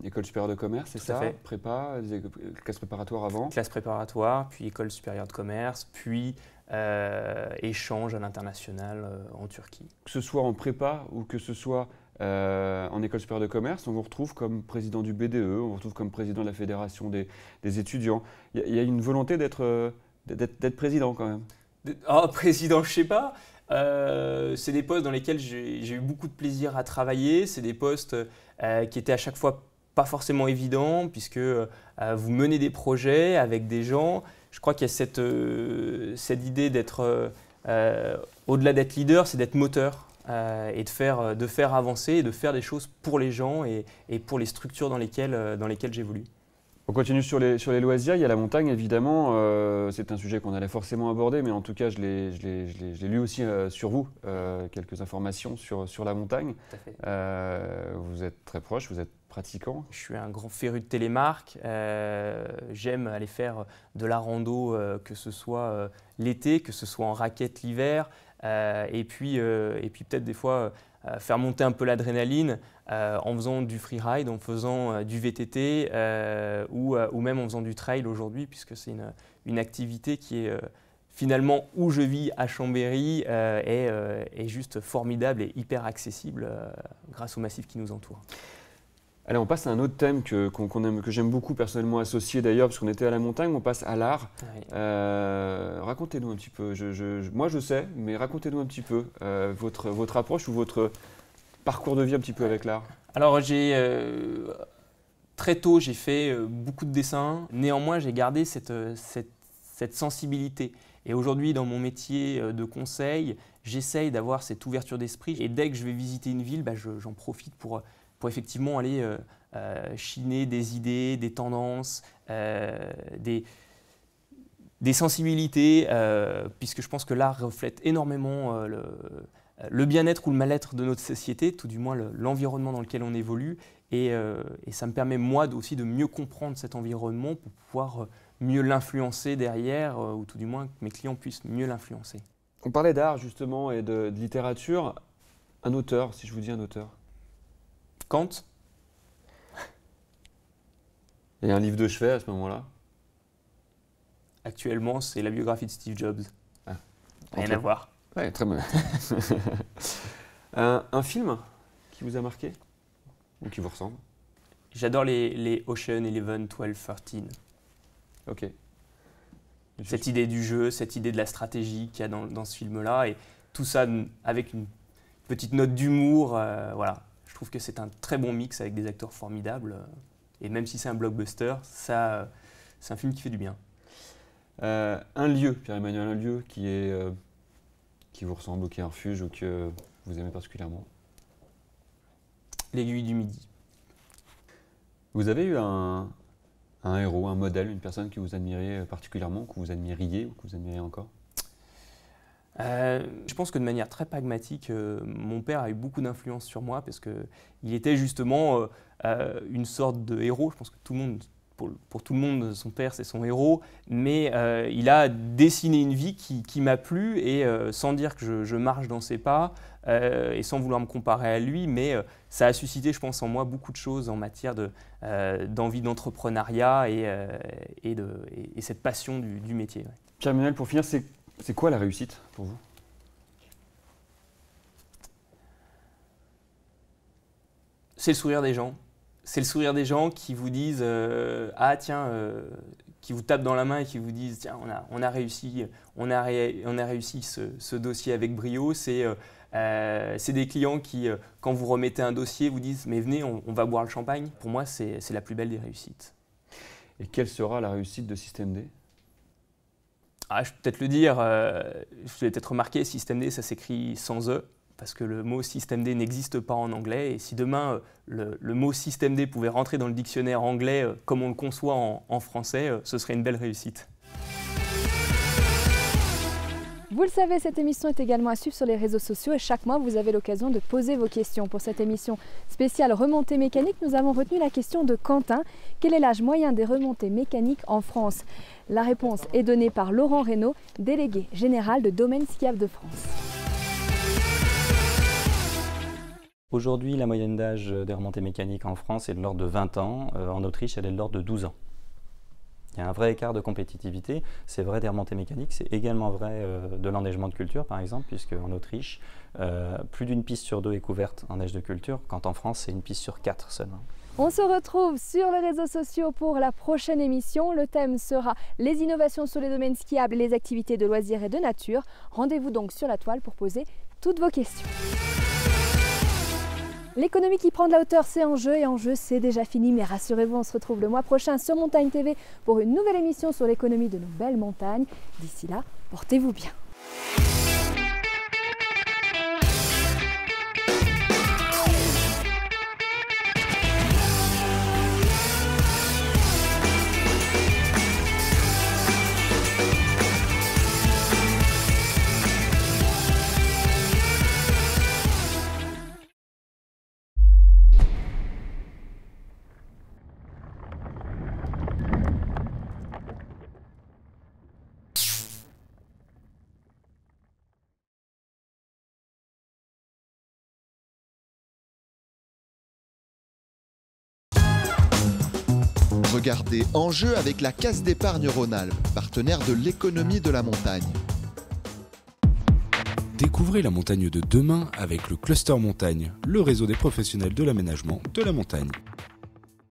École supérieure de commerce, c'est ça? Prépa, classe préparatoire avant? Classe préparatoire, puis école supérieure de commerce, puis échange à l'international en Turquie. Que ce soit en prépa ou que ce soit en école supérieure de commerce, on vous retrouve comme président du BDE, on vous retrouve comme président de la fédération des étudiants. Il y a une volonté d'être président quand même? Président, je sais pas. C'est des postes dans lesquels j'ai eu beaucoup de plaisir à travailler. C'est des postes qui étaient à chaque fois pas forcément évidents puisque vous menez des projets avec des gens. Je crois qu'il y a cette idée d'être, au-delà d'être leader, c'est d'être moteur et de faire avancer et de faire des choses pour les gens et pour les structures dans lesquelles j'évolue. On continue sur les loisirs, il y a la montagne évidemment, c'est un sujet qu'on allait forcément aborder, mais en tout cas je l'ai lu aussi sur vous, quelques informations sur la montagne. Tout à fait. Vous êtes très proche, vous êtes pratiquant. Je suis un grand féru de télémarque, j'aime aller faire de la rando, que ce soit l'été, que ce soit en raquette l'hiver, et puis peut-être des fois faire monter un peu l'adrénaline en faisant du freeride, en faisant du VTT ou même en faisant du trail aujourd'hui, puisque c'est une activité qui est finalement où je vis à Chambéry est juste formidable et hyper accessible grâce au massif qui nous entoure. Allez, on passe à un autre thème que j'aime beaucoup personnellement associé d'ailleurs, parce qu'on était à la montagne, on passe à l'art. Oui. Racontez-nous un petit peu, moi je sais, mais racontez-nous un petit peu votre approche ou votre parcours de vie un petit peu avec l'art. Alors très tôt j'ai fait beaucoup de dessins, néanmoins j'ai gardé cette sensibilité. Et aujourd'hui dans mon métier de conseil, j'essaye d'avoir cette ouverture d'esprit et dès que je vais visiter une ville, j'en profite pour effectivement aller chiner des idées, des tendances, des sensibilités, puisque je pense que l'art reflète énormément le bien-être ou le mal-être de notre société, tout du moins l'environnement dans lequel on évolue. Et ça me permet moi aussi de mieux comprendre cet environnement pour pouvoir mieux l'influencer derrière, ou tout du moins que mes clients puissent mieux l'influencer. On parlait d'art justement et de littérature. Un auteur, si je vous dis un auteur? Kant. Et un livre de chevet à ce moment-là? Actuellement, c'est la biographie de Steve Jobs. Ah, rien à voir. Ouais, très bien. Un film qui vous a marqué ou qui vous ressemble? J'adore les Ocean 11, 12, 13. Ok. Cette idée du jeu, cette idée de la stratégie qu'il y a dans ce film-là, et tout ça avec une petite note d'humour, voilà. Je trouve que c'est un très bon mix avec des acteurs formidables. Et même si c'est un blockbuster, c'est un film qui fait du bien. Un lieu, Pierre-Emmanuel, un lieu qui vous ressemble ou qui est un refuge ou que vous aimez particulièrement? L'Aiguille du Midi. Vous avez eu un héros, un modèle, une personne que vous admiriez particulièrement, que vous admiriez ou que vous admiriez encore? Je pense que de manière très pragmatique, mon père a eu beaucoup d'influence sur moi parce qu'il était justement une sorte de héros. Je pense que tout le monde pour tout le monde, son père, c'est son héros, mais il a dessiné une vie qui m'a plu, et sans dire que je marche dans ses pas, et sans vouloir me comparer à lui, mais ça a suscité, je pense, en moi beaucoup de choses en matière d'envie d'entrepreneuriat et cette passion du métier. Ouais. Pierre-Emmanuel, pour finir, c'est quoi la réussite pour vous? C'est le sourire des gens. C'est le sourire des gens qui vous disent ah tiens, qui vous tapent dans la main et qui vous disent tiens, on a réussi ce dossier avec brio. C'est des clients qui, quand vous remettez un dossier, vous disent mais venez, on va boire le champagne. Pour moi, c'est la plus belle des réussites. Et quelle sera la réussite de Système D? Je peux peut-être le dire, vous avez peut-être remarqué, Système D, ça s'écrit sans E, parce que le mot Système D n'existe pas en anglais. Et si demain, le mot Système D pouvait rentrer dans le dictionnaire anglais comme on le conçoit en français, ce serait une belle réussite. Vous le savez, cette émission est également à suivre sur les réseaux sociaux et chaque mois, vous avez l'occasion de poser vos questions. Pour cette émission spéciale remontée mécanique, nous avons retenu la question de Quentin. Quel est l'âge moyen des remontées mécaniques en France? La réponse est donnée par Laurent Reynaud, délégué général de Domaine Skiable de France. Aujourd'hui, la moyenne d'âge des remontées mécaniques en France est de l'ordre de 20 ans. En Autriche, elle est de l'ordre de 12 ans. Il y a un vrai écart de compétitivité. C'est vrai des remontées mécaniques, c'est également vrai de l'enneigement de culture, par exemple, puisque en Autriche, plus d'une piste sur 2 est couverte en neige de culture, quand en France, c'est une piste sur 4 seulement. On se retrouve sur les réseaux sociaux pour la prochaine émission. Le thème sera les innovations sur les domaines skiables et les activités de loisirs et de nature. Rendez-vous donc sur la toile pour poser toutes vos questions. L'économie qui prend de la hauteur, c'est Enjeu, et Enjeu, c'est déjà fini. Mais rassurez-vous, on se retrouve le mois prochain sur Montagne TV pour une nouvelle émission sur l'économie de nos belles montagnes. D'ici là, portez-vous bien. Regardez Enjeu avec la Caisse d'épargne Rhône-Alpes, partenaire de l'économie de la montagne. Découvrez la montagne de demain avec le Cluster Montagne, le réseau des professionnels de l'aménagement de la montagne.